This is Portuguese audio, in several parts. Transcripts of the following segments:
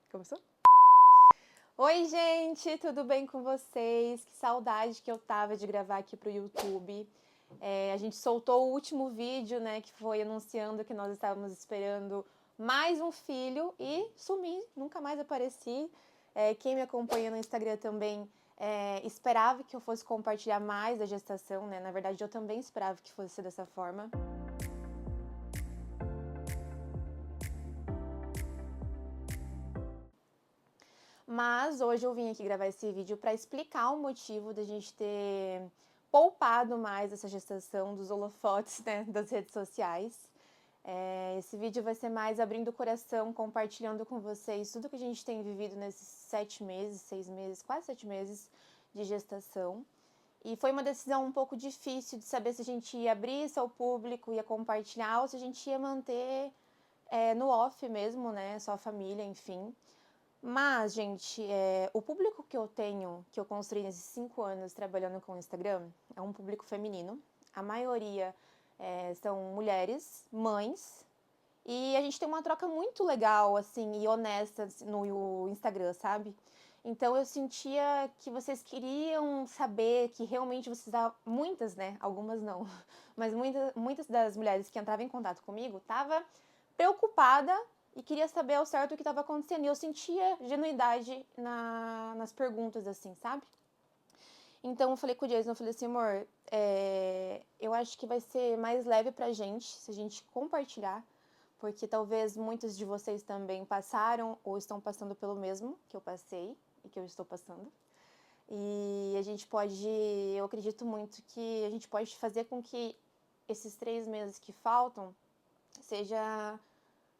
Começou? Oi, gente, tudo bem com vocês? Que saudade que eu tava de gravar aqui pro YouTube. A gente soltou o último vídeo, né, que foi anunciando que nós estávamos esperando mais um filho e sumi, nunca mais apareci. Quem me acompanha no Instagram também esperava que eu fosse compartilhar mais da gestação, né? Na verdade, eu também esperava que fosse dessa forma. Mas hoje eu vim aqui gravar esse vídeo para explicar o motivo da gente ter poupado mais essa gestação dos holofotes, né, das redes sociais. Esse vídeo vai ser mais abrindo o coração, compartilhando com vocês tudo que a gente tem vivido nesses 7 meses, 6 meses, quase 7 meses de gestação. E foi uma decisão um pouco difícil de saber se a gente ia abrir isso ao público, ia compartilhar, ou se a gente ia manter no off mesmo, né, só a família, enfim. Mas, gente, o público que eu tenho, que eu construí nesses 5 anos trabalhando com o Instagram, é um público feminino. A maioria são mulheres, mães, e a gente tem uma troca muito legal, assim, e honesta no Instagram, sabe? Então eu sentia que vocês queriam saber que realmente vocês... Muitas, né? Algumas não. Mas muitas das mulheres que entravam em contato comigo estavam preocupada e queria saber ao certo o que estava acontecendo. E eu sentia genuidade nas perguntas, assim, sabe? Então eu falei com o Jason, eu falei assim, amor, eu acho que vai ser mais leve pra gente se a gente compartilhar, porque talvez muitos de vocês também passaram ou estão passando pelo mesmo que eu passei e que eu estou passando. E a gente pode, eu acredito muito que a gente pode fazer com que esses 3 meses que faltam seja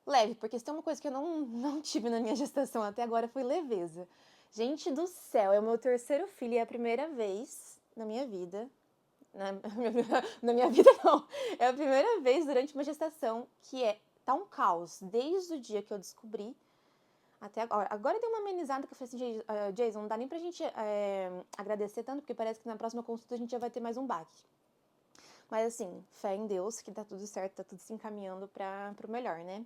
leve, porque se tem uma coisa que eu não tive na minha gestação até agora foi leveza. Gente do céu, é o meu 3º filho e é a primeira vez na minha vida, na minha vida não, é a primeira vez durante uma gestação que tá um caos, desde o dia que eu descobri até agora. Agora deu uma amenizada que eu falei assim, Jason, não dá nem pra gente agradecer tanto, porque parece que na próxima consulta a gente já vai ter mais um baque. Mas assim, fé em Deus, que tá tudo certo, tá tudo se encaminhando pro melhor, né?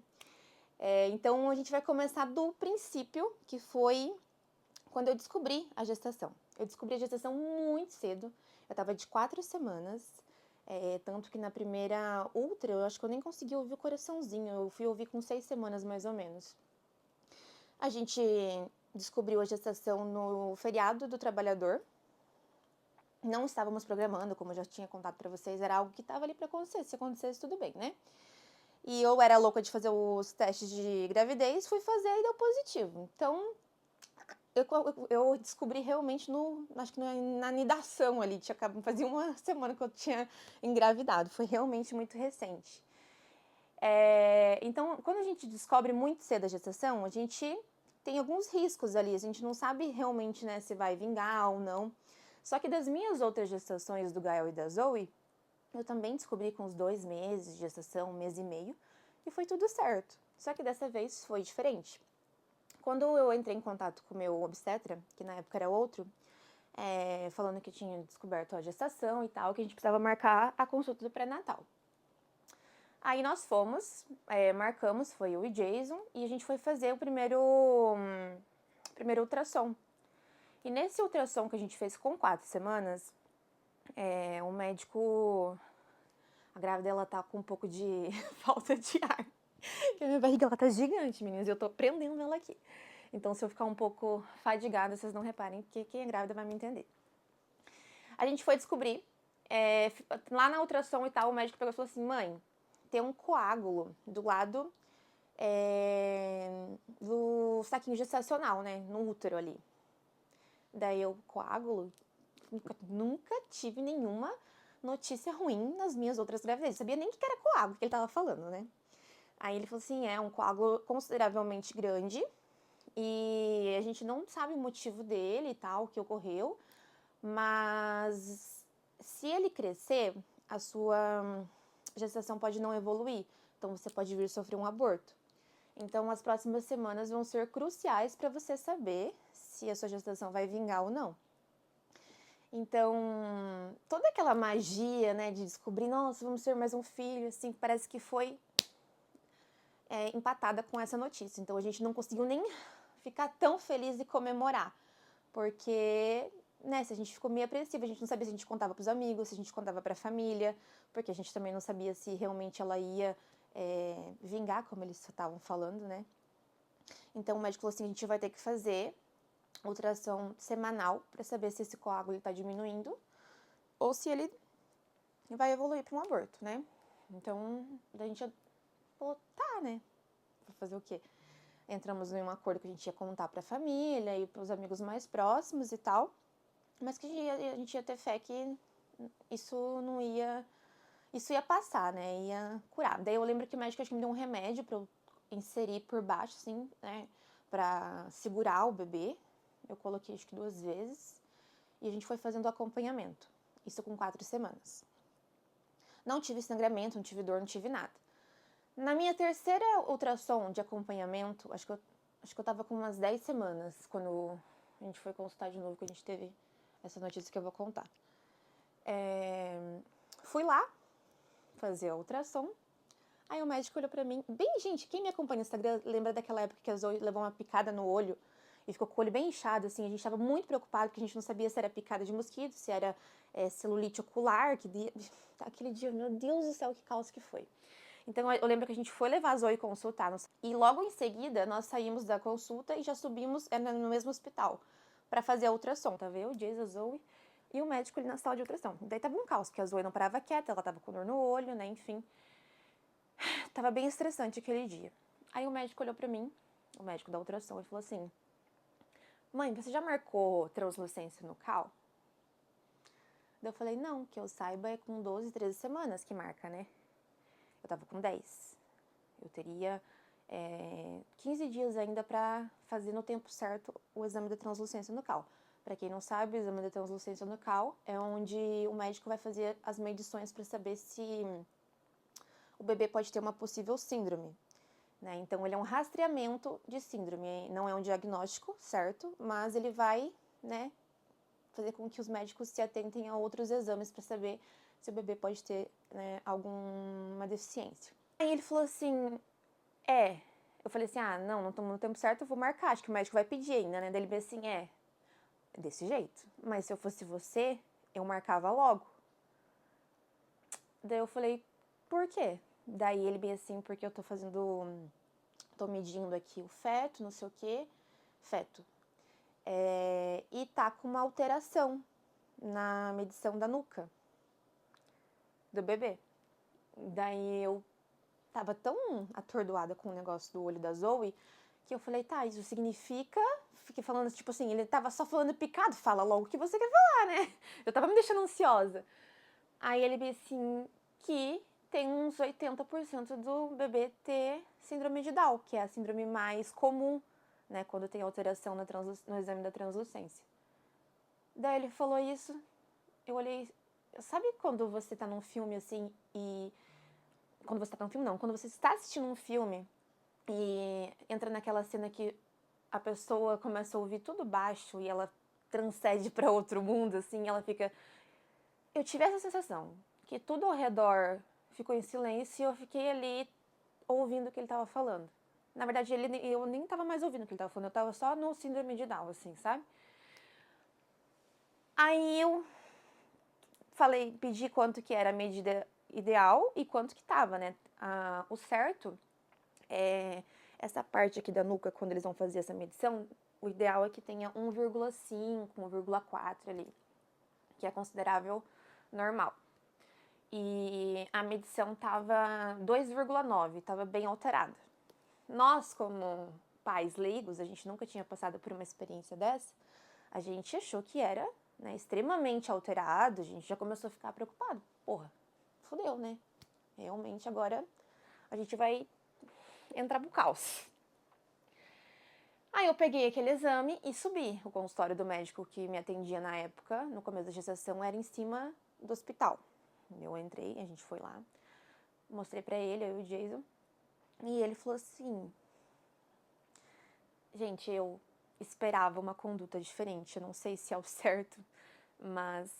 Então a gente vai começar do princípio, que foi quando eu descobri a gestação. Eu descobri a gestação muito cedo, eu tava de 4 semanas, tanto que na primeira ultra, eu acho que eu nem consegui ouvir o coraçãozinho, eu fui ouvir com 6 semanas mais ou menos. A gente descobriu a gestação no feriado do trabalhador, não estávamos programando, como eu já tinha contado pra vocês, era algo que tava ali pra acontecer, se acontecesse tudo bem, né? E eu era louca de fazer os testes de gravidez, fui fazer e deu positivo. Então, eu descobri realmente acho que na anidação ali, fazia uma semana que eu tinha engravidado, foi realmente muito recente. Então, quando a gente descobre muito cedo a gestação, a gente tem alguns riscos ali, a gente não sabe realmente, né, se vai vingar ou não. Só que das minhas outras gestações do Gael e da Zoe, eu também descobri com uns 2 meses de gestação, 1 mês e meio, e foi tudo certo. Só que dessa vez foi diferente. Quando eu entrei em contato com o meu obstetra, que na época era outro, falando que eu tinha descoberto a gestação e tal, que a gente precisava marcar a consulta do pré-natal. Aí nós fomos, marcamos, foi eu e Jason, e a gente foi fazer o primeiro ultrassom. E nesse ultrassom que a gente fez com 4 semanas, o médico... A grávida, ela tá com um pouco de falta de ar. Porque a minha barriga, ela tá gigante, meninas, e eu tô prendendo ela aqui. Então, se eu ficar um pouco fadigada, vocês não reparem, porque quem é grávida vai me entender. A gente foi descobrir, lá na ultrassom e tal, o médico pegou e falou assim, mãe, tem um coágulo do lado do saquinho gestacional, né, no útero ali. Daí eu, coágulo? Nunca tive nenhuma notícia ruim nas minhas outras gravidezes. Eu sabia nem o que era coágulo que ele tava falando, né? Aí ele falou assim, é um coágulo consideravelmente grande e a gente não sabe o motivo dele e tal, o que ocorreu, mas se ele crescer, a sua gestação pode não evoluir, então você pode vir sofrer um aborto. Então as próximas semanas vão ser cruciais para você saber se a sua gestação vai vingar ou não. Então, toda aquela magia, né, de descobrir, nossa, vamos ter mais um filho, assim, parece que foi empatada com essa notícia. Então, a gente não conseguiu nem ficar tão feliz e comemorar. Porque, né, se a gente ficou meio apreensiva, a gente não sabia se a gente contava pros amigos, se a gente contava pra família, porque a gente também não sabia se realmente ela ia vingar, como eles estavam falando, né? Então o médico falou assim, a gente vai ter que fazer ultrassom semanal para saber se esse coágulo está diminuindo ou se ele vai evoluir para um aborto, né? Então, a gente falou, tá, né? Vou fazer o quê? Entramos em um acordo que a gente ia contar para a família e para os amigos mais próximos e tal, mas que a gente ia ter fé que isso não ia... Isso ia passar, né? Ia curar. Daí eu lembro que o médico acho que me deu um remédio para eu inserir por baixo, assim, né? Pra segurar o bebê. Eu coloquei acho que 2 vezes. E a gente foi fazendo o acompanhamento. Isso com 4 semanas. Não tive sangramento, não tive dor, não tive nada. Na minha terceira ultrassom de acompanhamento, acho que eu tava com umas 10 semanas, quando a gente foi consultar de novo, que a gente teve essa notícia que eu vou contar. Fui lá fazer a ultrassom. Aí o médico olhou pra mim. Bem, gente, quem me acompanha no Instagram lembra daquela época que a Zoe levou uma picada no olho e ficou com o olho bem inchado, assim. A gente tava muito preocupado, porque a gente não sabia se era picada de mosquito, se era celulite ocular. Aquele dia, meu Deus do céu, que caos que foi. Então eu lembro que a gente foi levar a Zoe consultar. E logo em seguida, nós saímos da consulta e já subimos no mesmo hospital pra fazer a ultrassom. Tava eu, Jason, a Zoe e o médico ali na sala de ultrassom. Daí tava um caos, porque a Zoe não parava quieta, ela tava com dor no olho, né, enfim. Tava bem estressante aquele dia. Aí o médico olhou pra mim, o médico da ultrassom, e falou assim: mãe, você já marcou translucência no cal? Daí eu falei, não, que eu saiba é com 12, 13 semanas que marca, né? Eu tava com 10. Eu teria 15 dias ainda pra fazer no tempo certo o exame da translucência no cal. Pra quem não sabe, o exame da translucência no cal é onde o médico vai fazer as medições pra saber se o bebê pode ter uma possível síndrome. Né? Então, ele é um rastreamento de síndrome, não é um diagnóstico, certo? Mas ele vai, né, fazer com que os médicos se atentem a outros exames para saber se o bebê pode ter, né, alguma deficiência. Aí ele falou assim, eu falei assim, não estamos no tempo certo, eu vou marcar, acho que o médico vai pedir ainda, né? Daí ele veio assim, desse jeito. Mas se eu fosse você, eu marcava logo. Daí eu falei, por quê? Daí ele bem assim, porque eu tô medindo aqui o feto, não sei o que, feto. E tá com uma alteração na medição da nuca do bebê. Daí eu tava tão atordoada com o negócio do olho da Zoe, que eu falei, tá, isso significa... Fiquei falando, tipo assim, ele tava só falando picado, fala logo o que você quer falar, né? Eu tava me deixando ansiosa. Aí ele disse assim, que tem uns 80% do bebê ter síndrome de Down, que é a síndrome mais comum, né, quando tem alteração no exame da translucência. Daí ele falou isso, eu olhei, sabe quando você tá num filme assim e... Quando você tá num filme não, quando você está assistindo um filme e entra naquela cena que a pessoa começa a ouvir tudo baixo e ela transcende para outro mundo, assim, ela fica... Eu tive essa sensação, que tudo ao redor ficou em silêncio e eu fiquei ali ouvindo o que ele tava falando. Na verdade, eu nem tava mais ouvindo o que ele tava falando, eu tava só no síndrome de Down, assim, sabe? Aí eu falei, pedi quanto que era a medida ideal e quanto que tava, né? O certo é essa parte aqui da nuca, quando eles vão fazer essa medição, o ideal é que tenha 1,5, 1,4 ali, que é considerável normal. E a medição tava 2,9, tava bem alterada. Nós, como pais leigos, a gente nunca tinha passado por uma experiência dessa, a gente achou que era, né, extremamente alterado, a gente já começou a ficar preocupado. Porra, fudeu, né? Realmente agora a gente vai entrar pro caos. Aí eu peguei aquele exame e subi. O consultório do médico que me atendia na época, no começo da gestação, era em cima do hospital. Eu entrei, a gente foi lá, mostrei pra ele, eu e o Jason, e ele falou assim... Gente, eu esperava uma conduta diferente, eu não sei se é o certo, mas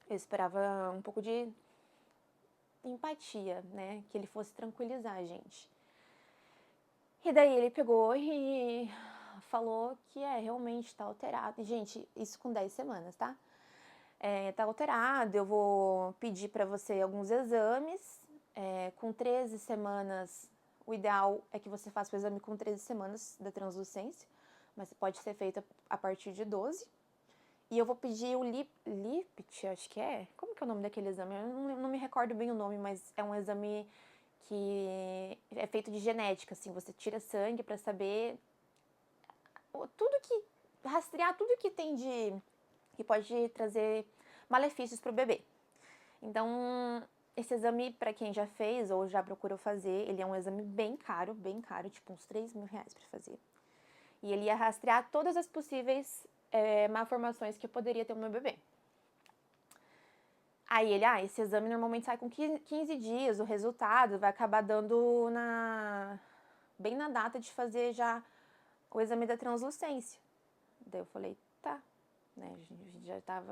eu esperava um pouco de empatia, né? Que ele fosse tranquilizar a gente. E daí ele pegou e falou que realmente tá alterado. E, gente, isso com 10 semanas, tá? Tá alterado, eu vou pedir para você alguns exames. Com 13 semanas, o ideal é que você faça o exame com 13 semanas da translucência, mas pode ser feito a partir de 12. E eu vou pedir o LIPT, acho que é. Como que é o nome daquele exame? Eu não me recordo bem o nome, mas é um exame que é feito de genética, assim. Você tira sangue para saber rastrear tudo que tem que pode trazer malefícios para o bebê. Então, esse exame, para quem já fez ou já procurou fazer, ele é um exame bem caro, tipo uns 3 mil reais para fazer. E ele ia rastrear todas as possíveis malformações que poderia ter no meu bebê. Aí ele, esse exame normalmente sai com 15 dias, o resultado vai acabar dando bem na data de fazer já o exame da translucência. Daí eu falei, tá, né,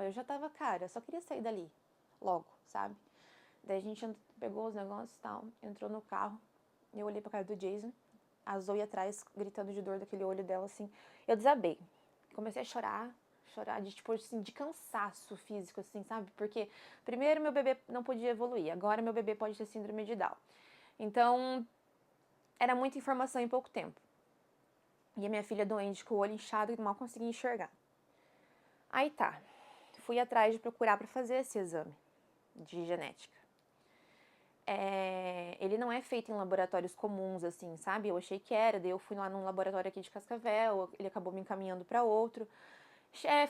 eu já tava, cara, eu só queria sair dali, logo, sabe? Daí a gente pegou os negócios e tal, entrou no carro, eu olhei pra cara do Jason, a Zoe atrás, gritando de dor daquele olho dela, assim, eu desabei. Comecei a chorar de, tipo, assim, de cansaço físico, assim, sabe? Porque, primeiro, meu bebê não podia evoluir, agora meu bebê pode ter síndrome de Down. Então, era muita informação em pouco tempo. E a minha filha doente, com o olho inchado, e mal conseguia enxergar. Aí tá, fui atrás de procurar para fazer esse exame de genética. Ele não é feito em laboratórios comuns, assim, sabe? Eu achei que era, daí eu fui lá num laboratório aqui de Cascavel, ele acabou me encaminhando para outro.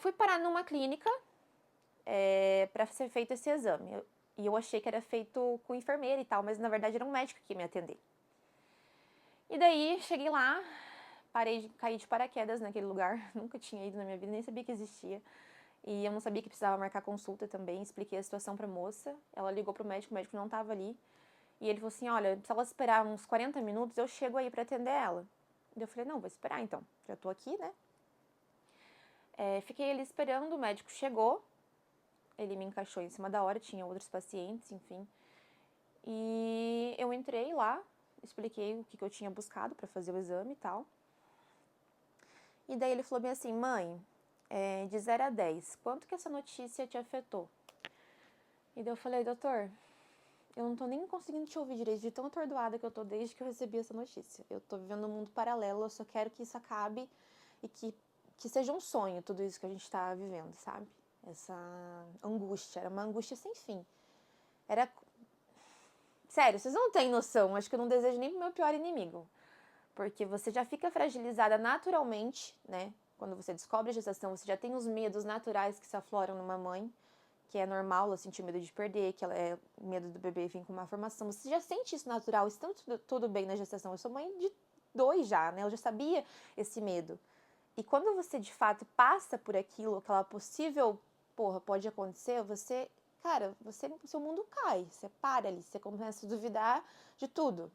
Fui parar numa clínica para ser feito esse exame. E eu achei que era feito com enfermeira e tal, mas na verdade era um médico que ia me atender. E daí, cheguei lá, caí de paraquedas naquele lugar, nunca tinha ido na minha vida, nem sabia que existia. E eu não sabia que precisava marcar consulta também, expliquei a situação pra moça, ela ligou pro médico, o médico não tava ali. E ele falou assim, olha, se ela esperar uns 40 minutos, eu chego aí pra atender ela. E eu falei, não, vou esperar então, já tô aqui, né? Fiquei ali esperando, o médico chegou, ele me encaixou em cima da hora, tinha outros pacientes, enfim. E eu entrei lá, expliquei o que eu tinha buscado pra fazer o exame e tal. E daí ele falou bem assim, mãe, de 0 a 10, quanto que essa notícia te afetou? E daí eu falei, doutor, eu não tô nem conseguindo te ouvir direito, de tão atordoada que eu tô desde que eu recebi essa notícia. Eu tô vivendo um mundo paralelo, eu só quero que isso acabe e que seja um sonho tudo isso que a gente tá vivendo, sabe? Essa angústia, era uma angústia sem fim. Era... Sério, vocês não têm noção, acho que eu não desejo nem pro meu pior inimigo. Porque você já fica fragilizada naturalmente, né? Quando você descobre a gestação, você já tem os medos naturais que se afloram numa mãe, que é normal ela sentir medo de perder, que ela é medo do bebê vir com uma formação. Você já sente isso natural, está tudo bem na gestação. Eu sou mãe de 2 já, né? Eu já sabia esse medo. E quando você de fato passa por aquilo, aquela possível, pode acontecer, cara, seu mundo cai, você para ali, você começa a duvidar de tudo.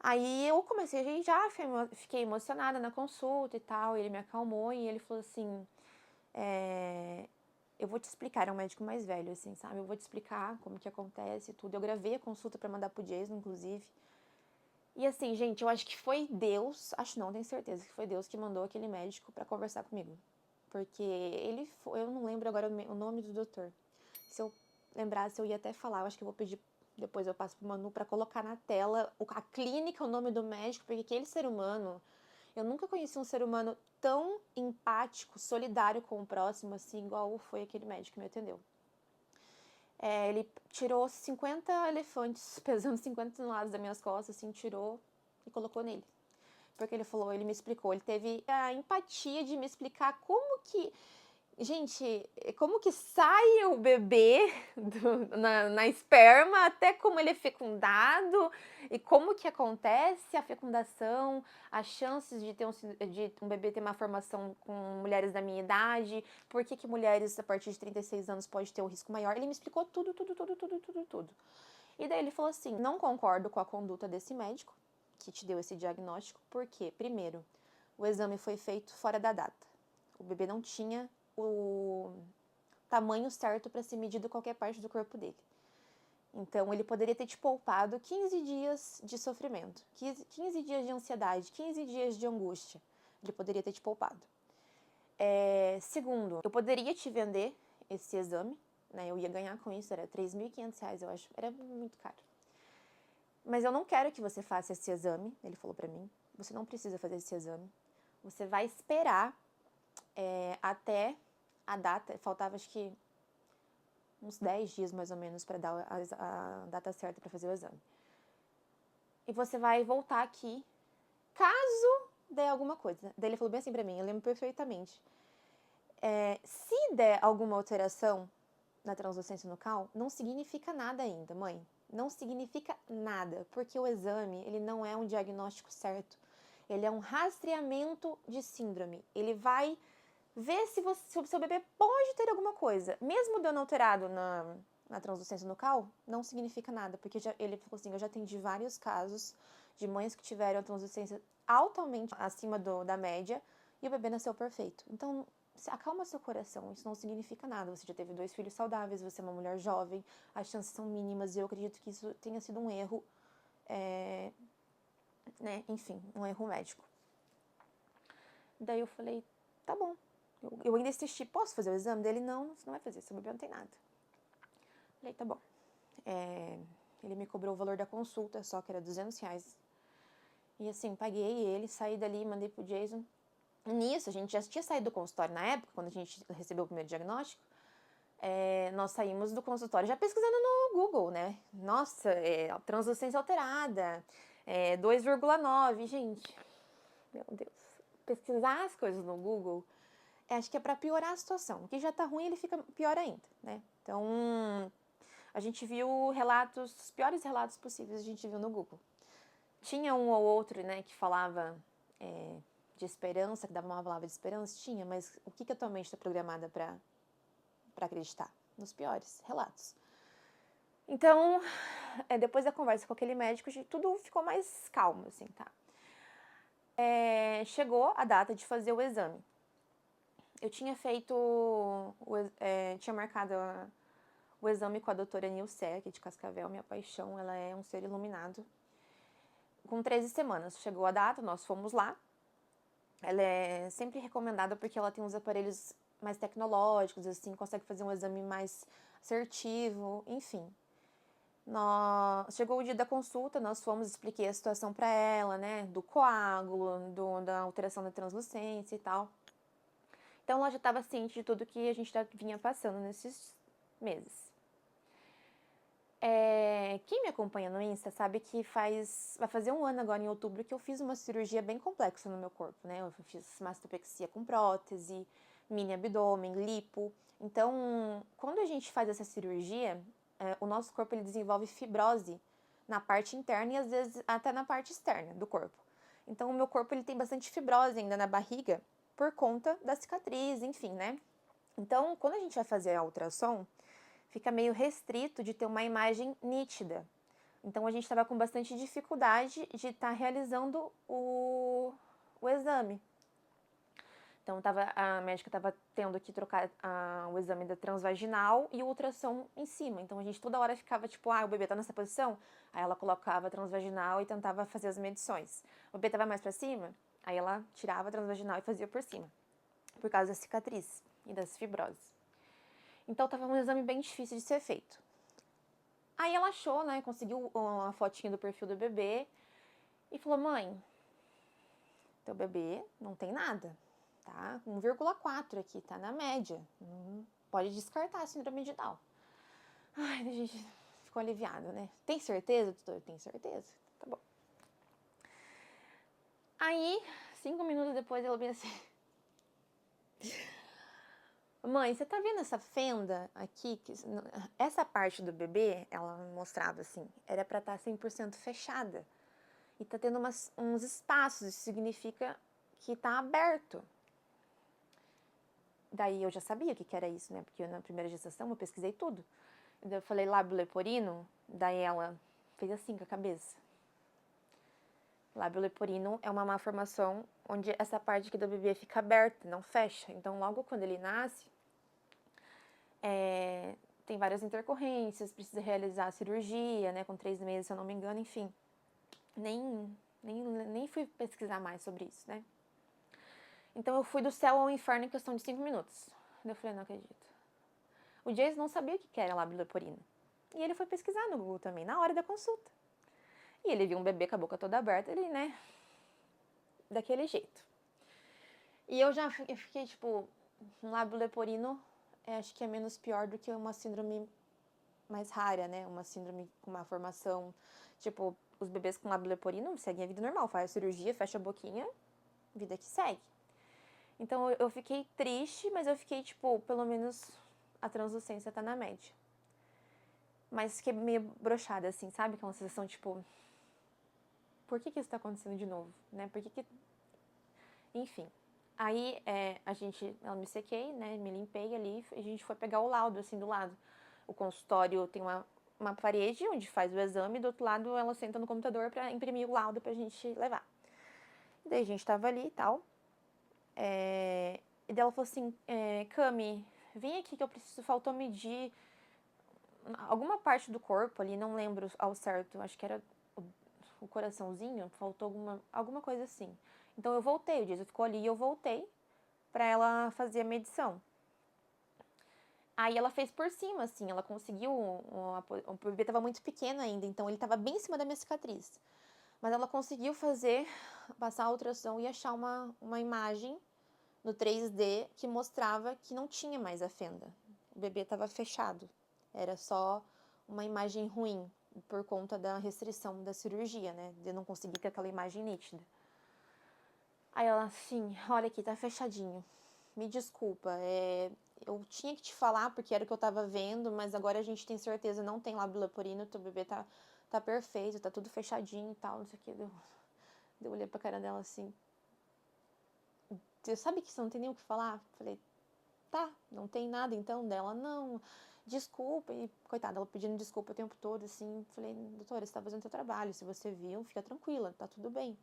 Aí eu comecei, já fiquei emocionada na consulta e tal, ele me acalmou e ele falou assim, eu vou te explicar, era um médico mais velho, assim, sabe? Eu vou te explicar como que acontece e tudo. Eu gravei a consulta pra mandar pro Jason, inclusive. E assim, gente, eu acho que foi Deus, acho não, tenho certeza que foi Deus que mandou aquele médico pra conversar comigo. Porque eu não lembro agora o nome do doutor. Se eu lembrasse, eu ia até falar, eu acho que eu vou pedir, depois eu passo pro Manu pra colocar na tela a clínica, o nome do médico, porque aquele ser humano, eu nunca conheci um ser humano tão empático, solidário com o próximo, assim, igual foi aquele médico que me atendeu. Ele tirou 50 elefantes, pesando 50 toneladas das minhas costas, assim, tirou e colocou nele. Porque ele me explicou, ele teve a empatia de me explicar como que... Gente, como que sai o bebê na esperma, até como ele é fecundado, e como que acontece a fecundação, as chances de um bebê ter uma formação com mulheres da minha idade, por que mulheres a partir de 36 anos pode ter um risco maior. Ele me explicou tudo. E daí ele falou assim, não concordo com a conduta desse médico, que te deu esse diagnóstico, porque, primeiro, o exame foi feito fora da data. O bebê não tinha o tamanho certo para ser medido qualquer parte do corpo dele. Então, ele poderia ter te poupado 15 dias de sofrimento, 15 dias de ansiedade, 15 dias de angústia. Ele poderia ter te poupado. Segundo, eu poderia te vender esse exame, né? Eu ia ganhar com isso, era R$3.500, eu acho. Era muito caro. Mas eu não quero que você faça esse exame, ele falou pra mim. Você não precisa fazer esse exame. Você vai esperar até a data. Faltava, acho que, uns 10 dias, mais ou menos, pra dar a data certa pra fazer o exame. E você vai voltar aqui, caso der alguma coisa. Daí ele falou bem assim pra mim, eu lembro perfeitamente. Se der alguma alteração na translucência nucal, não significa nada ainda, mãe. Não significa nada, porque o exame, ele não é um diagnóstico certo. Ele é um rastreamento de síndrome. Ele vai ver se o seu bebê pode ter alguma coisa. Mesmo dando alterado na translucência nucal, não significa nada, porque ele falou assim, eu já atendi vários casos de mães que tiveram a translucência altamente acima da média e o bebê nasceu perfeito. Então, acalma seu coração, isso não significa nada. Você já teve 2 filhos saudáveis, você é uma mulher jovem, as chances são mínimas e eu acredito que isso tenha sido um erro, né? Enfim, um erro médico. Daí eu falei, tá bom. Eu ainda insisti, posso fazer o exame dele? Não, você não vai fazer, seu bebê não tem nada. Falei, tá bom. Ele me cobrou o valor da consulta, só que era R$200. E assim, paguei ele, saí dali, mandei pro Jason. Nisso, a gente já tinha saído do consultório na época, quando a gente recebeu o primeiro diagnóstico. Nós saímos do consultório já pesquisando no Google, né? Nossa, translucência alterada, 2,9. Gente, meu Deus. Pesquisar as coisas no Google, acho que é pra piorar a situação. O que já tá ruim, ele fica pior ainda, né? Então, a gente viu relatos, os piores relatos possíveis a gente viu no Google. Tinha um ou outro, né, que falava de esperança, que dava uma palavra de esperança, tinha, mas o que a tua mente está programada para acreditar? Nos piores relatos. Então, depois da conversa com aquele médico, tudo ficou mais calmo, assim, tá? Chegou a data de fazer o exame. Eu tinha feito, tinha marcado o exame com a doutora Nilce, aqui de Cascavel, minha paixão, ela é um ser iluminado. Com 13 semanas, chegou a data, nós fomos lá. Ela é sempre recomendada porque ela tem uns aparelhos mais tecnológicos, assim, consegue fazer um exame mais assertivo, enfim. Chegou o dia da consulta, nós fomos, expliquei a situação para ela, né, do coágulo, da alteração da translucência e tal. Então, ela já estava ciente de tudo que a gente já vinha passando nesses meses. Quem me acompanha no Insta sabe que vai fazer 1 ano agora, em outubro, que eu fiz uma cirurgia bem complexa no meu corpo, né? Eu fiz mastopexia com prótese, mini abdômen, lipo. Então, quando a gente faz essa cirurgia, o nosso corpo ele desenvolve fibrose na parte interna e às vezes até na parte externa do corpo. Então, o meu corpo ele tem bastante fibrose ainda na barriga por conta da cicatriz, enfim, né? Então, quando a gente vai fazer a ultrassom, fica meio restrito de ter uma imagem nítida. Então, a gente estava com bastante dificuldade de estar realizando o exame. Então, a médica estava tendo que trocar o exame da transvaginal e o ultrassom em cima. Então, a gente toda hora ficava tipo, o bebê tá nessa posição? Aí ela colocava a transvaginal e tentava fazer as medições. O bebê tava mais para cima? Aí ela tirava a transvaginal e fazia por cima, por causa da cicatriz e das fibroses. Então, tava um exame bem difícil de ser feito. Aí ela achou, né, conseguiu uma fotinha do perfil do bebê e falou, mãe, teu bebê não tem nada, tá? 1,4 aqui, tá na média. Pode descartar a síndrome de Down. Ai, a gente ficou aliviado, né? Tem certeza, doutor? Tem certeza. Tá bom. Aí, 5 minutos depois, ela veio assim... Mãe, você tá vendo essa fenda aqui? Essa parte do bebê, ela mostrava assim, era pra estar 100% fechada. E tá tendo uns espaços, isso significa que tá aberto. Daí eu já sabia o que era isso, né? Porque na primeira gestação eu pesquisei tudo. Daí eu falei lábio leporino, daí ela fez assim com a cabeça. Lábio leporino é uma malformação onde essa parte aqui do bebê fica aberta, não fecha. Então, logo quando ele nasce, tem várias intercorrências, precisa realizar a cirurgia, né, com 3 meses, se eu não me engano, enfim. Nem fui pesquisar mais sobre isso, né? Então eu fui do céu ao inferno em questão de 5 minutos. Eu falei, não acredito. O Jason não sabia o que era lábio leporino. E ele foi pesquisar no Google também, na hora da consulta. E ele viu um bebê com a boca toda aberta, ele, né, daquele jeito. E eu fiquei, tipo, um lábio leporino, acho que é menos pior do que uma síndrome mais rara, né? Uma síndrome com uma formação, tipo, os bebês com lábio leporino seguem a vida normal, faz a cirurgia, fecha a boquinha, vida que segue. Então eu fiquei triste, mas eu fiquei, tipo, pelo menos a translucência tá na média. Mas fiquei meio broxada, assim, sabe? Aquela sensação, tipo, por que isso tá acontecendo de novo, né? Por que... Enfim. Aí, eu me sequei, né? Me limpei ali e a gente foi pegar o laudo, assim, do lado. O consultório tem uma parede onde faz o exame, do outro lado ela senta no computador pra imprimir o laudo pra gente levar. Daí a gente tava ali e tal. E daí ela falou assim, Cami, vem aqui que eu preciso, faltou medir alguma parte do corpo ali, não lembro ao certo, acho que era o coraçãozinho, faltou alguma coisa assim. Então eu voltei, o Jason ficou ali e eu voltei pra ela fazer a medição. Aí ela fez por cima, assim, ela conseguiu, o bebê tava muito pequeno ainda, então ele tava bem em cima da minha cicatriz. Mas ela conseguiu passar a ultrassom e achar uma imagem no 3D que mostrava que não tinha mais a fenda. O bebê estava fechado. Era só uma imagem ruim, por conta da restrição da cirurgia, né? De não conseguir ter aquela imagem nítida. Aí ela, assim, olha aqui, tá fechadinho. Me desculpa, eu tinha que te falar porque era o que eu tava vendo, mas agora a gente tem certeza, não tem lábio leporino, teu bebê tá perfeito, tá tudo fechadinho e tal, não sei o que. Eu olhei pra cara dela assim. Você sabe que você não tem nem o que falar? Falei, tá, não tem nada então dela, não, desculpa, e coitada, ela pedindo desculpa o tempo todo, assim, falei, doutora, você tá fazendo seu trabalho, se você viu, fica tranquila, tá tudo bem.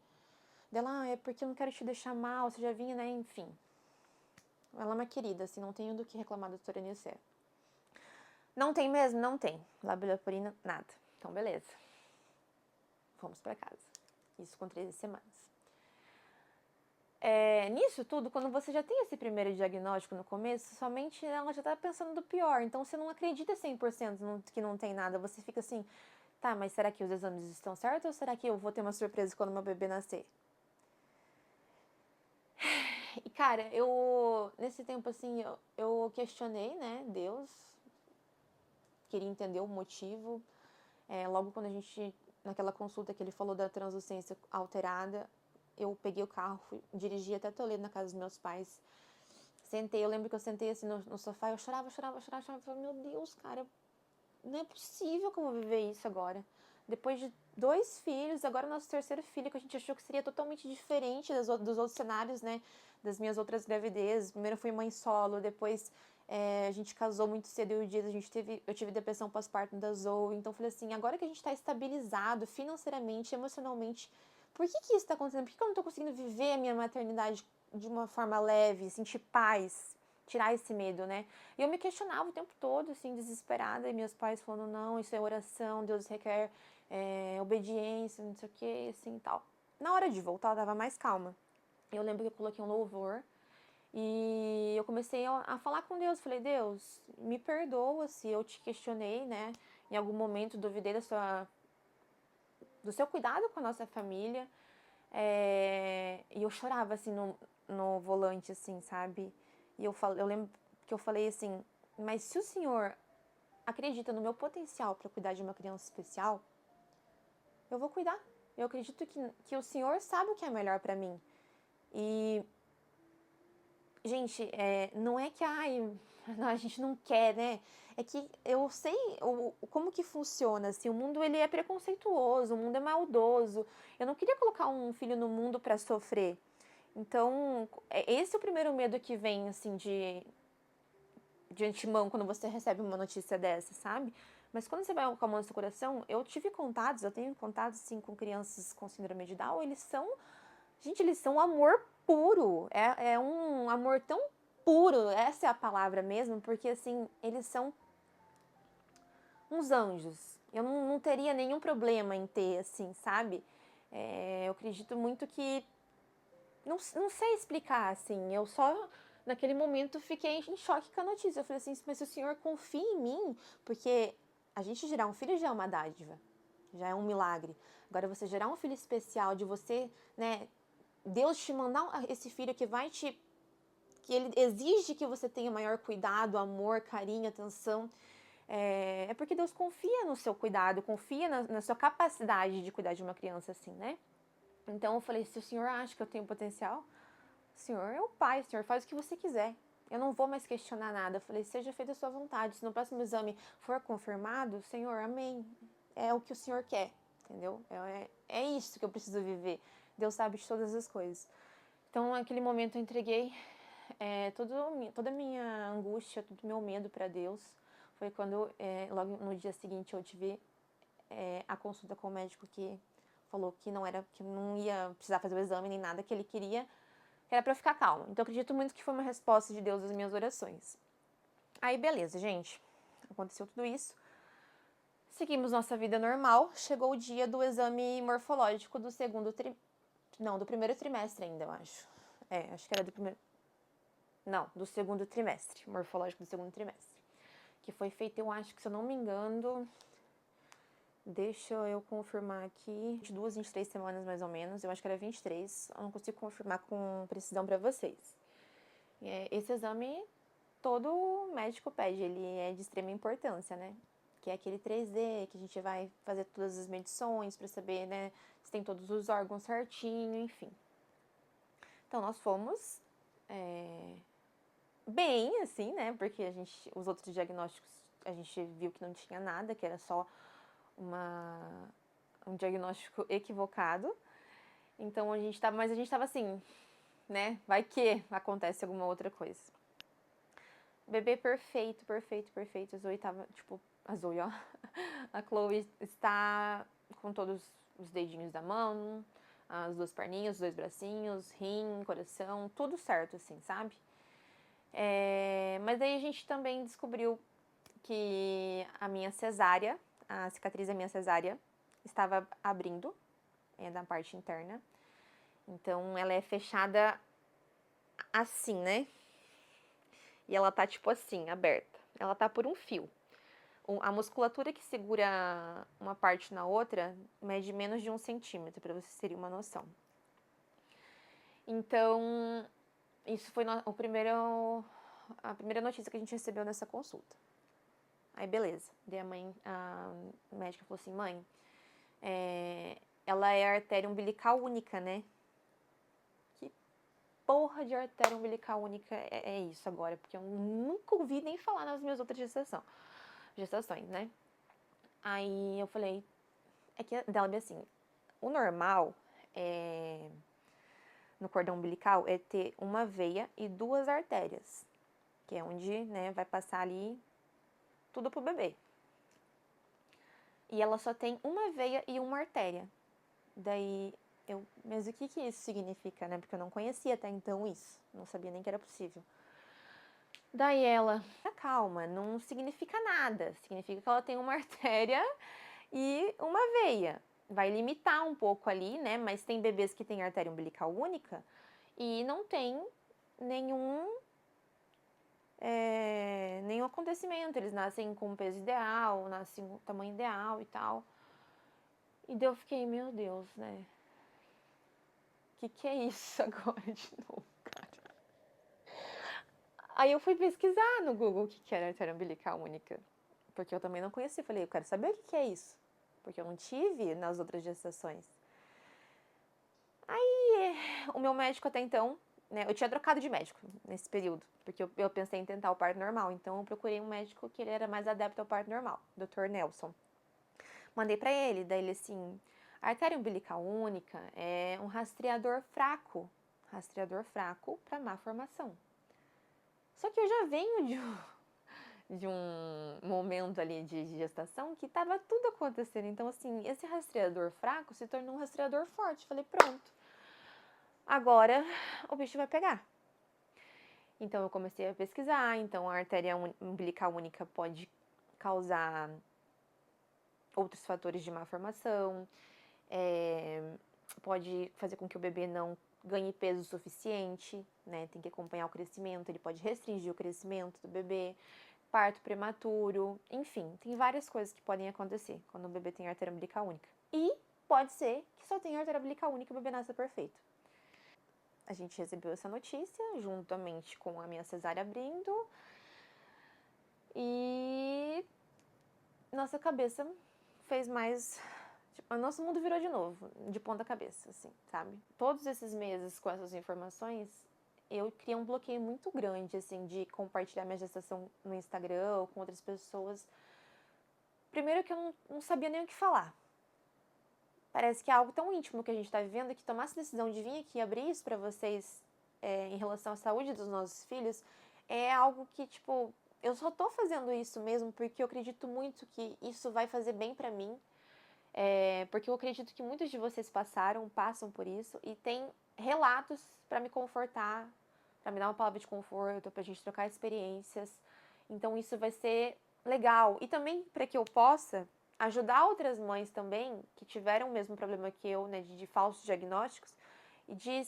Dela, é porque eu não quero te deixar mal, você já vinha, né, enfim. Ela é uma querida, assim, não tenho do que reclamar da doutora Nilce. Não tem mesmo? Não tem. Lábio leporino, nada. Então, beleza. Fomos pra casa. Isso com 13 semanas. Nisso tudo, quando você já tem esse primeiro diagnóstico no começo, sua mente ela já tá pensando do pior. Então, você não acredita 100% que não tem nada. Você fica assim, tá, mas será que os exames estão certos ou será que eu vou ter uma surpresa quando meu bebê nascer? E, cara, nesse tempo, assim, eu questionei, né, Deus, queria entender o motivo. Logo quando naquela consulta que ele falou da translucência alterada, eu peguei o carro, dirigi até Toledo, na casa dos meus pais. Sentei, eu lembro que eu sentei assim no sofá, eu chorava. Falei, meu Deus, cara, não é possível que eu vou viver isso agora. Depois de 2 filhos, agora nosso terceiro filho, que a gente achou que seria totalmente diferente dos outros cenários, né? Das minhas outras gravidezes. Primeiro fui mãe solo, depois a gente casou muito cedo e o dia eu tive depressão pós-parto da Zoe. Então falei assim, agora que a gente tá estabilizado financeiramente, emocionalmente, por que isso tá acontecendo? Por que eu não tô conseguindo viver a minha maternidade de uma forma leve, sentir paz, tirar esse medo, né? E eu me questionava o tempo todo, assim, desesperada, e meus pais falando, não, isso é oração, Deus requer obediência, não sei o que, assim, tal. Na hora de voltar, eu tava mais calma. Eu lembro que eu coloquei um louvor e eu comecei a falar com Deus. Falei, Deus, me perdoa se eu te questionei, né? Em algum momento duvidei do seu cuidado com a nossa família. E eu chorava, assim, no volante, assim, sabe? E eu lembro que eu falei assim, mas se o senhor acredita no meu potencial para cuidar de uma criança especial, eu vou cuidar. Eu acredito que o senhor sabe o que é melhor para mim. E, gente, não é que a gente não quer, né? É que eu sei como que funciona, assim, o mundo ele é preconceituoso, o mundo é maldoso. Eu não queria colocar um filho no mundo para sofrer. Então, esse é o primeiro medo que vem, assim, de antemão quando você recebe uma notícia dessa, sabe? Mas quando você vai com a mão no seu coração, eu tenho contatos, sim, com crianças com síndrome de Down, eles são amor puro, é um amor tão puro, essa é a palavra mesmo, porque, assim, eles são uns anjos. Eu não teria nenhum problema em ter, assim, sabe? Eu acredito muito que não sei explicar, assim, eu só, naquele momento, fiquei em choque com a notícia. Eu falei assim, mas se o senhor confia em mim, porque a gente gerar um filho já é uma dádiva, já é um milagre. Agora, você gerar um filho especial, de você, né, Deus te mandar esse filho que vai te... que ele exige que você tenha maior cuidado, amor, carinho, atenção. É porque Deus confia no seu cuidado, confia na sua capacidade de cuidar de uma criança assim, né? Então eu falei, se o senhor acha que eu tenho potencial, o senhor é o pai, o senhor faz o que você quiser. Eu não vou mais questionar nada. Eu falei, seja feita a sua vontade. Se no próximo exame for confirmado, Senhor, amém. É o que o Senhor quer, entendeu? É isso que eu preciso viver. Deus sabe de todas as coisas. Então, naquele momento, eu entreguei toda a minha angústia, todo o meu medo para Deus. Foi quando, logo no dia seguinte, eu tive a consulta com o médico que falou que não ia precisar fazer o exame nem nada, que ele queria, que era pra eu ficar calma. Então, eu acredito muito que foi uma resposta de Deus às minhas orações. Aí, beleza, gente. Aconteceu tudo isso. Seguimos nossa vida normal. Chegou o dia do exame morfológico do do primeiro trimestre ainda, eu acho. Acho que era do primeiro... Não, do segundo trimestre. Morfológico do segundo trimestre. Que foi feito, eu acho que, se eu não me engano... Deixa eu confirmar aqui. 22, 23 semanas, mais ou menos. Eu acho que era 23. Eu não consigo confirmar com precisão pra vocês. Esse exame, todo médico pede. Ele é de extrema importância, né? Que é aquele 3D, que a gente vai fazer todas as medições pra saber, né? Se tem todos os órgãos certinho, enfim. Então, nós fomos bem, assim, né? Porque os outros diagnósticos, a gente viu que não tinha nada, que era só um diagnóstico equivocado. Então, mas a gente tava assim, né? Vai que acontece alguma outra coisa. Bebê perfeito, perfeito, perfeito. A Zoe tava, tipo, a Zoe, ó. A Chloe está com todos os dedinhos da mão, as duas perninhas, os dois bracinhos, rim, coração, tudo certo, assim, sabe? Mas aí a gente também descobriu que a minha cesárea, a cicatriz da minha cesárea, estava abrindo, da parte interna. Então, ela é fechada assim, né? E ela tá, tipo assim, aberta. Ela tá por um fio. A musculatura que segura uma parte na outra mede menos de 1 centímetro, pra vocês terem uma noção. Então, isso foi a primeira notícia que a gente recebeu nessa consulta. Aí, beleza. Daí a médica falou assim, mãe, ela é artéria umbilical única, né? Que porra de artéria umbilical única é isso agora? Porque eu nunca ouvi nem falar nas minhas outras gestações, né? Aí eu falei, que dela bem assim, o normal no cordão umbilical é ter uma veia e 2 artérias, que é onde, né, vai passar ali tudo pro bebê. E ela só tem uma veia e uma artéria. Daí mas o que isso significa, né? Porque eu não conhecia até então isso, não sabia nem que era possível. Daí ela, calma, não significa nada, significa que ela tem uma artéria e uma veia. Vai limitar um pouco ali, né? Mas tem bebês que têm artéria umbilical única e não tem nenhum acontecimento. Eles nascem com peso ideal, nascem com tamanho ideal e tal. E daí eu fiquei, meu Deus, né? Que é isso agora de novo, cara? Aí eu fui pesquisar no Google o que era artéria umbilical única. Porque eu também não conhecia. Falei, eu quero saber o que é isso. Porque eu não tive nas outras gestações. Aí, o meu médico até então, né, eu tinha trocado de médico nesse período, porque eu pensei em tentar o parto normal, então eu procurei um médico que ele era mais adepto ao parto normal, Dr. Nelson. Mandei pra ele, daí ele assim, a artéria umbilical única é um rastreador fraco para má formação. Só que eu já venho de um momento ali de gestação que tava tudo acontecendo, então assim, esse rastreador fraco se tornou um rastreador forte. Falei, pronto. Agora o bicho vai pegar. Então eu comecei a pesquisar, então a artéria umbilical única pode causar outros fatores de má formação, pode fazer com que o bebê não ganhe peso suficiente, né? Tem que acompanhar o crescimento, ele pode restringir o crescimento do bebê, parto prematuro, enfim, tem várias coisas que podem acontecer quando o bebê tem artéria umbilical única. E pode ser que só tenha artéria umbilical única e o bebê nasça perfeito. A gente recebeu essa notícia juntamente com a minha cesárea abrindo e nossa cabeça fez mais. Tipo, o nosso mundo virou de novo, de ponta cabeça, assim, sabe? Todos esses meses com essas informações, eu criei um bloqueio muito grande, assim, de compartilhar minha gestação no Instagram ou com outras pessoas. Primeiro que eu não sabia nem o que falar. Parece que é algo tão íntimo que a gente tá vivendo que tomar essa decisão de vir aqui abrir isso pra vocês em relação à saúde dos nossos filhos é algo que, tipo, eu só tô fazendo isso mesmo porque eu acredito muito que isso vai fazer bem pra mim. Porque eu acredito que muitos de vocês passam por isso e tem relatos para me confortar, para me dar uma palavra de conforto, para a gente trocar experiências. Então isso vai ser legal e também para que eu possa ajudar outras mães também que tiveram o mesmo problema que eu, né, de falsos diagnósticos e de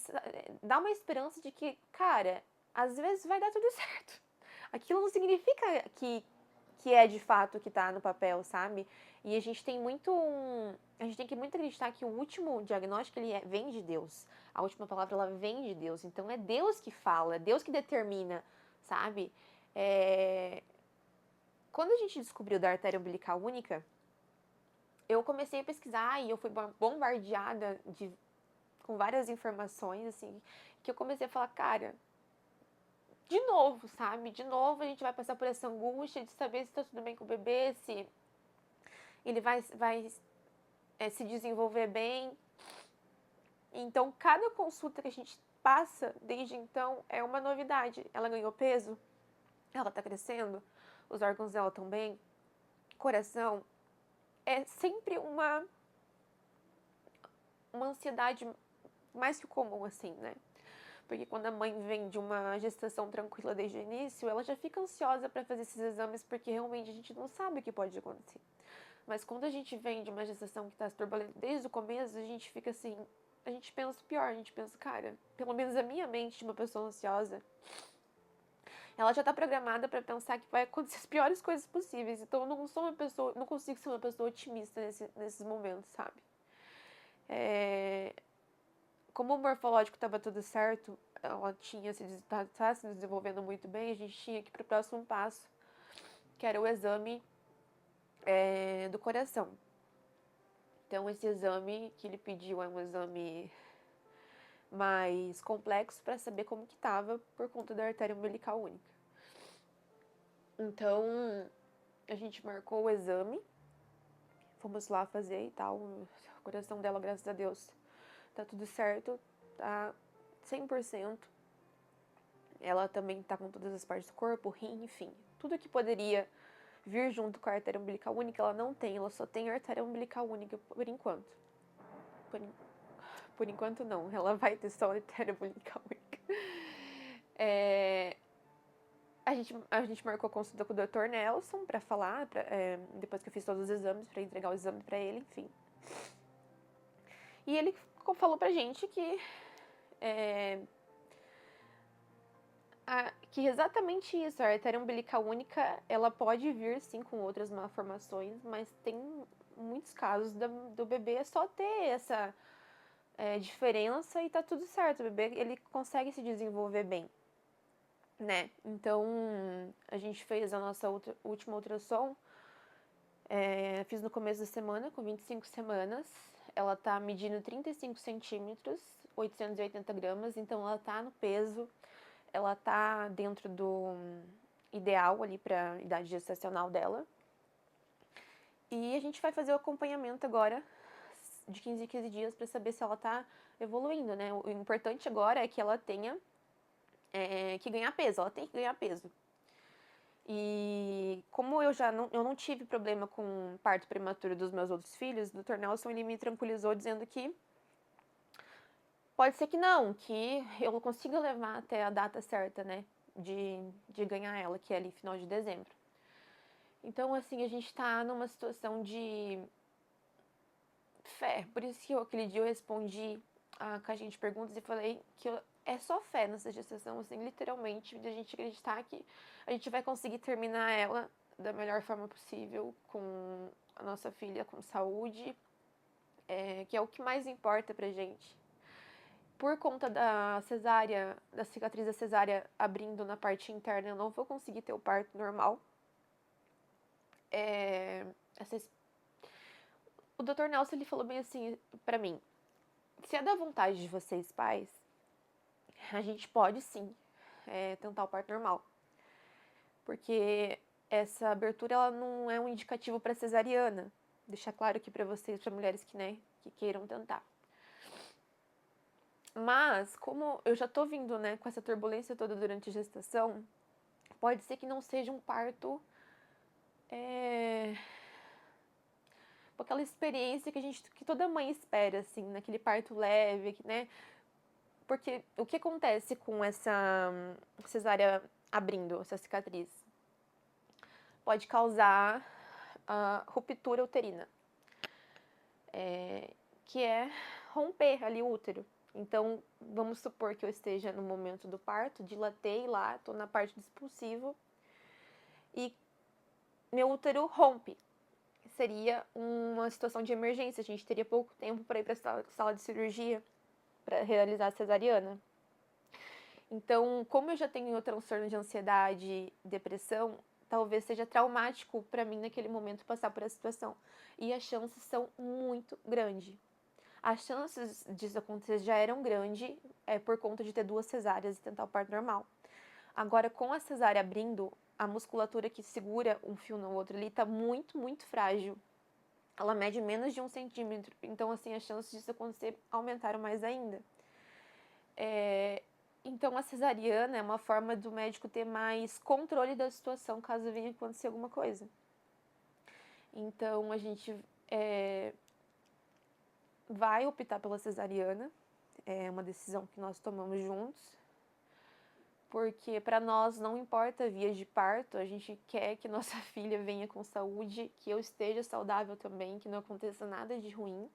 dar uma esperança de que, cara, às vezes vai dar tudo certo. Aquilo não significa que é de fato o que tá no papel, sabe? E a gente tem muito a gente tem que muito acreditar que o último diagnóstico vem de Deus. A última palavra ela vem de Deus. Então é Deus que fala, é Deus que determina, sabe? É... Quando a gente descobriu da artéria umbilical única, eu comecei a pesquisar e eu fui bombardeada com várias informações, assim, que eu comecei a falar, cara, de novo, sabe? De novo a gente vai passar por essa angústia de saber se tá tudo bem com o bebê, se ele vai se desenvolver bem. Então, cada consulta que a gente passa desde então é uma novidade. Ela ganhou peso, ela tá crescendo, os órgãos dela estão bem, coração. É sempre uma ansiedade mais que comum, assim, né? Porque quando a mãe vem de uma gestação tranquila desde o início, ela já fica ansiosa para fazer esses exames porque realmente a gente não sabe o que pode acontecer. Mas quando a gente vem de uma gestação que tá se turbulenta desde o começo, a gente fica assim, a gente pensa o pior, a gente pensa, cara, pelo menos a minha mente de uma pessoa ansiosa, ela já tá programada para pensar que vai acontecer as piores coisas possíveis. Então eu não sou uma pessoa, não consigo ser uma pessoa otimista nesses momentos, sabe? Como o morfológico estava tudo certo, ela tá se desenvolvendo muito bem, a gente tinha que ir pro próximo passo, que era o exame do coração. Então, esse exame que ele pediu é um exame mais complexo para saber como que estava por conta da artéria umbilical única. Então, a gente marcou o exame, fomos lá fazer e tal. O coração dela, graças a Deus, tá tudo certo, tá 100%. Ela também tá com todas as partes do corpo, rim, enfim. Tudo que poderia vir junto com a artéria umbilical única, ela não tem. Ela só tem a artéria umbilical única por enquanto. Por enquanto não, ela vai ter só a artéria umbilical única. A gente marcou consulta com o Dr. Nelson pra falar, depois que eu fiz todos os exames, pra entregar o exame pra ele, enfim. E ele falou pra gente que exatamente isso, a artéria umbilical única, ela pode vir sim com outras malformações, mas tem muitos casos do bebê só ter essa diferença e tá tudo certo, o bebê ele consegue se desenvolver bem, né? Então, a gente fez a nossa última ultrassom, fiz no começo da semana, com 25 semanas, ela tá medindo 35 centímetros, 880 gramas, então ela tá no peso, ela tá dentro do ideal ali pra idade gestacional dela. E a gente vai fazer o acompanhamento agora de 15 em 15 dias para saber se ela tá evoluindo, né? O importante agora é que ela tenha que ganhar peso, ela tem que ganhar peso. E como eu não tive problema com parto prematuro dos meus outros filhos, o Dr. Nelson ele me tranquilizou dizendo que pode ser que não, que eu consiga levar até a data certa, né, de ganhar ela, que é ali final de dezembro. Então, assim, a gente tá numa situação de fé. Por isso que aquele dia eu respondi com a gente perguntas e falei que é só fé nessa gestação, assim, literalmente, de a gente acreditar que a gente vai conseguir terminar ela da melhor forma possível, com a nossa filha com saúde, que é o que mais importa pra gente. Por conta da cesárea, da cicatriz da cesárea abrindo na parte interna, eu não vou conseguir ter o parto normal. O Dr. Nelson, ele falou bem assim pra mim: se é da vontade de vocês, pais, a gente pode sim tentar o parto normal. Porque essa abertura, ela não é um indicativo para cesariana. Deixar claro aqui para vocês, para mulheres que queiram tentar. Mas, como eu já tô vindo, com essa turbulência toda durante a gestação, pode ser que não seja um parto com aquela experiência que toda mãe espera, assim, naquele parto leve, né? Porque o que acontece com essa cesárea abrindo, essa cicatriz? Pode causar ruptura uterina, que é romper ali o útero. Então, vamos supor que eu esteja no momento do parto, dilatei lá, estou na parte do expulsivo e meu útero rompe. Seria uma situação de emergência, a gente teria pouco tempo para ir para a sala de cirurgia para realizar a cesariana. Então, como eu já tenho o transtorno de ansiedade, depressão, talvez seja traumático para mim naquele momento passar por essa situação. E as chances são muito grandes. As chances disso acontecer já eram grandes por conta de ter 2 cesáreas e tentar o parto normal. Agora, com a cesárea abrindo, a musculatura que segura um fio no outro ali tá muito, muito frágil. Ela mede menos de 1 centímetro. Então, assim, as chances disso acontecer aumentaram mais ainda. Então, a cesariana é uma forma do médico ter mais controle da situação caso venha acontecer alguma coisa. Então, a gente vai optar pela cesariana. É uma decisão que nós tomamos juntos. Porque para nós não importa a via de parto, a gente quer que nossa filha venha com saúde, que eu esteja saudável também, que não aconteça nada de ruim,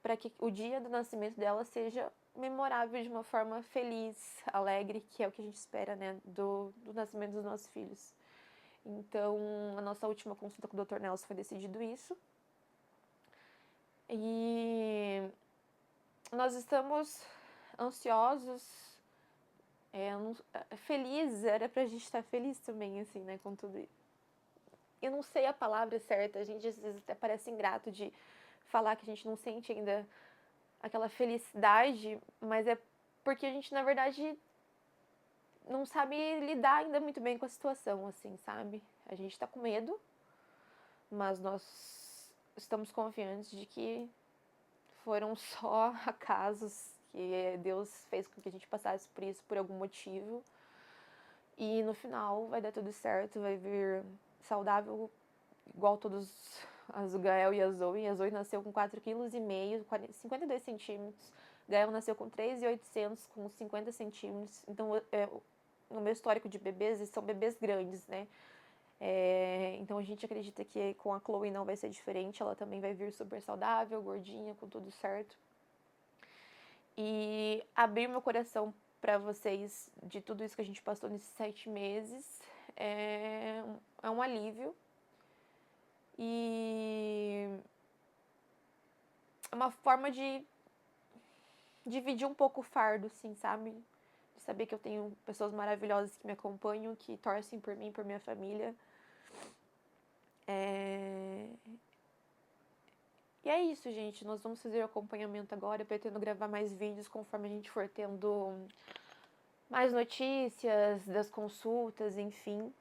para que o dia do nascimento dela seja memorável de uma forma feliz, alegre, que é o que a gente espera, do nascimento dos nossos filhos. Então, a nossa última consulta com o Dr. Nelson foi decidido isso. E nós estamos ansiosos, felizes, era pra gente estar feliz também, assim, com tudo isso. Eu não sei a palavra certa, a gente às vezes até parece ingrato de falar que a gente não sente ainda aquela felicidade, mas é porque a gente, na verdade, não sabe lidar ainda muito bem com a situação, assim, sabe? A gente tá com medo, mas nós estamos confiantes de que foram só acasos, que Deus fez com que a gente passasse por isso por algum motivo. E no final vai dar tudo certo, vai vir saudável, igual todos o Gael e a Zoe. A Zoe nasceu com 4,5 kg, 52 centímetros. Gael nasceu com 3,800, com 50 centímetros. Então, no meu histórico de bebês, são bebês grandes, né? Então, a gente acredita que com a Chloe não vai ser diferente. Ela também vai vir super saudável, gordinha, com tudo certo. E abrir meu coração para vocês de tudo isso que a gente passou nesses 7 meses é um alívio. E é uma forma de dividir um pouco o fardo, assim, sabe? De saber que eu tenho pessoas maravilhosas que me acompanham, que torcem por mim, por minha família. E é isso, gente. Nós vamos fazer o acompanhamento agora. Eu pretendo gravar mais vídeos conforme a gente for tendo mais notícias das consultas, enfim.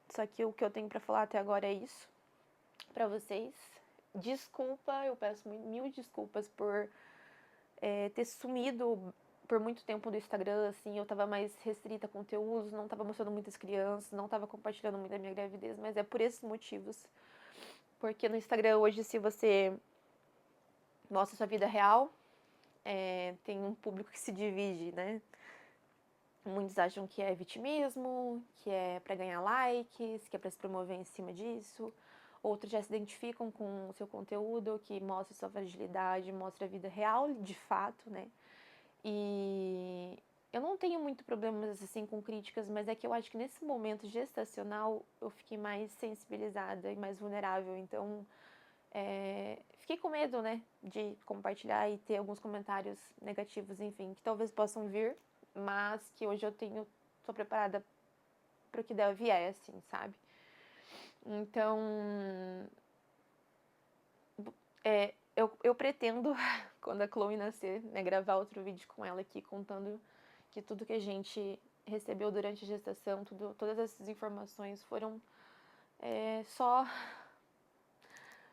Só que o que eu tenho pra falar até agora é isso pra vocês. Desculpa, eu peço mil desculpas por ter sumido por muito tempo do Instagram, assim, eu tava mais restrita a conteúdos, não tava mostrando muitas crianças, não tava compartilhando muito da minha gravidez, mas é por esses motivos. Porque no Instagram hoje, se você mostra sua vida real, tem um público que se divide, né? Muitos acham que é vitimismo, que é pra ganhar likes, que é pra se promover em cima disso. outros já se identificam com o seu conteúdo, que mostra sua fragilidade, mostra a vida real, de fato, né? E eu não tenho muito problemas assim com críticas, mas é que eu acho que nesse momento gestacional eu fiquei mais sensibilizada e mais vulnerável, então fiquei com medo, né, de compartilhar e ter alguns comentários negativos, enfim, que talvez possam vir, mas que hoje tô preparada para o que der vier, assim, sabe? Então, eu pretendo, quando a Chloe nascer, né, gravar outro vídeo com ela aqui, contando que tudo que a gente recebeu durante a gestação, todas essas informações foram só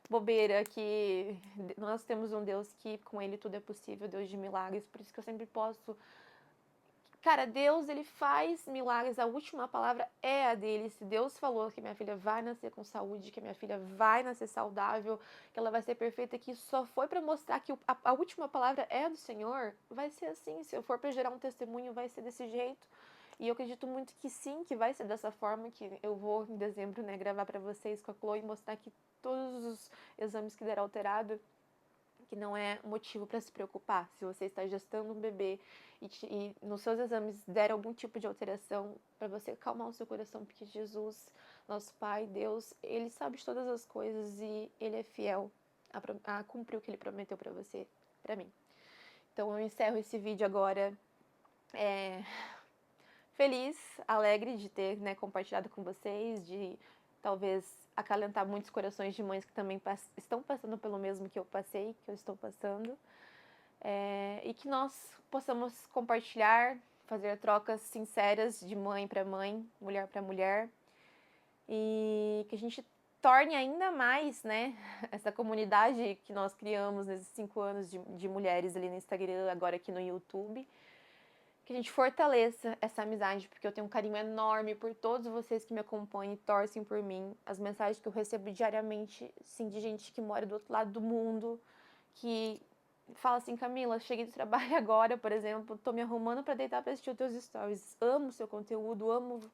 bobeira, que nós temos um Deus que com ele tudo é possível, Deus de milagres, por isso que eu sempre posto. Cara, Deus, ele faz milagres, a última palavra é a dele. Se Deus falou que minha filha vai nascer com saúde, que minha filha vai nascer saudável, que ela vai ser perfeita, que isso só foi para mostrar que a última palavra é do Senhor, vai ser assim. Se eu for para gerar um testemunho, vai ser desse jeito. E eu acredito muito que sim, que vai ser dessa forma, que eu vou em dezembro, né, gravar para vocês com a Chloe e mostrar que todos os exames que deram alterado, que não é motivo para se preocupar. Se você está gestando um bebê e nos seus exames der algum tipo de alteração, para você acalmar o seu coração, porque Jesus, nosso Pai, Deus, ele sabe de todas as coisas e ele é fiel a cumprir o que ele prometeu para você, para mim. Então eu encerro esse vídeo agora feliz, alegre de ter, né, compartilhado com vocês, de talvez acalentar muitos corações de mães que também estão passando pelo mesmo que eu passei, que eu estou passando. E que nós possamos compartilhar, fazer trocas sinceras de mãe para mãe, mulher para mulher, e que a gente torne ainda mais, né, essa comunidade que nós criamos nesses 5 anos de mulheres ali no Instagram, agora aqui no YouTube, que a gente fortaleça essa amizade, porque eu tenho um carinho enorme por todos vocês que me acompanham e torcem por mim, as mensagens que eu recebo diariamente, sim, de gente que mora do outro lado do mundo, que fala assim: Camila, cheguei do trabalho agora, por exemplo, tô me arrumando para deitar para assistir os teus stories, amo seu conteúdo, amo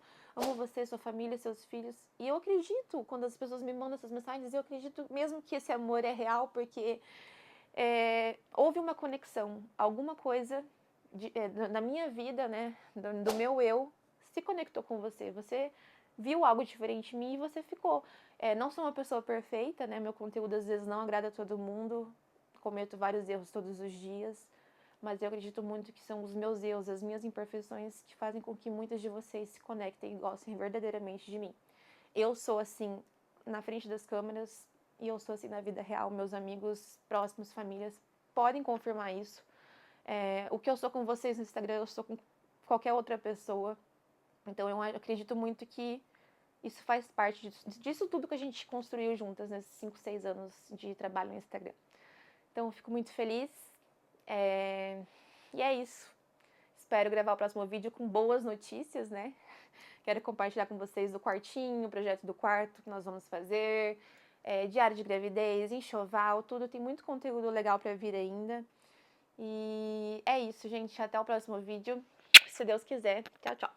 você, sua família, seus filhos. E eu acredito, quando as pessoas me mandam essas mensagens, eu acredito mesmo que esse amor é real, porque houve uma conexão, alguma coisa na minha vida, né, do meu eu, se conectou com você. Você viu algo diferente em mim e você ficou. Não sou uma pessoa perfeita, né, meu conteúdo às vezes não agrada a todo mundo, cometo vários erros todos os dias, mas eu acredito muito que são os meus erros, as minhas imperfeições que fazem com que muitas de vocês se conectem e gostem verdadeiramente de mim. Eu sou assim na frente das câmeras e eu sou assim na vida real. Meus amigos próximos, famílias, podem confirmar isso. O que eu sou com vocês no Instagram, eu sou com qualquer outra pessoa. Então eu acredito muito que isso faz parte disso tudo que a gente construiu juntas nesses 5, 6 anos de trabalho no Instagram. Então eu fico muito feliz. E é isso. Espero gravar o próximo vídeo com boas notícias, né? Quero compartilhar com vocês do quartinho, o projeto do quarto que nós vamos fazer, diário de gravidez, enxoval, tudo. Tem muito conteúdo legal para vir ainda. E é isso, gente. Até o próximo vídeo. Se Deus quiser. Tchau, tchau.